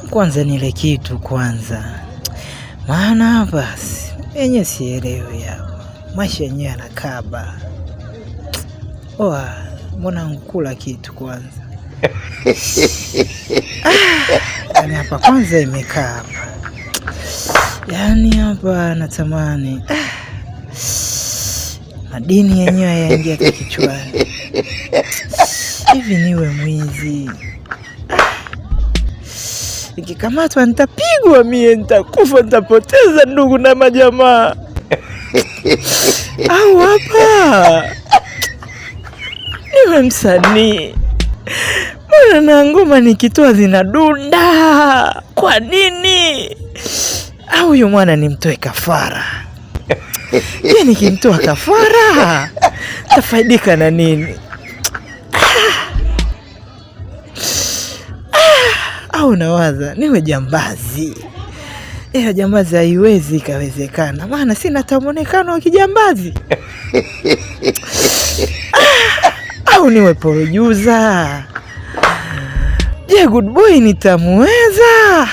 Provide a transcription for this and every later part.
Kwanza nile kitu kwanza. Maana basi yenye sielewi hapa. Maisha yenyewe yanakaba. Mbona nkula kitu kwanza? Yaani hapa kwanza imekaa hapa. Yaani hapa natamani madini yenyewe yaingia kichwani. Hivi niwe mwizi? Nikikamatwa nitapigwa mie, nitakufa, nitapoteza ndugu na majamaa. Au hapa niwe msanii? Mbona na ngoma nikitoa zinadunda? Kwa nini? Au huyu mwana nimtoe kafara? Je, nikimtoa kafara tafaidika na nini? Au nawaza niwe jambazi? Jambazi haiwezi ikawezekana, maana sina tamonekano wa kijambazi. Au niwe producer? Je, Good Boy nitamweza?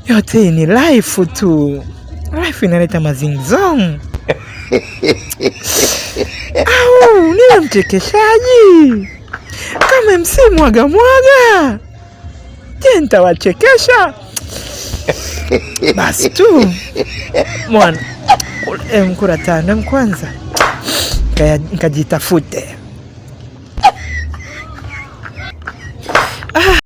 Yote ni life tu. Life inaleta mazingzong. Au niwe mchekeshaji kama MC Mwaga Mwaga? Je, nitawachekesha? Basi tu mwana mkura tano kwanza nkajitafute.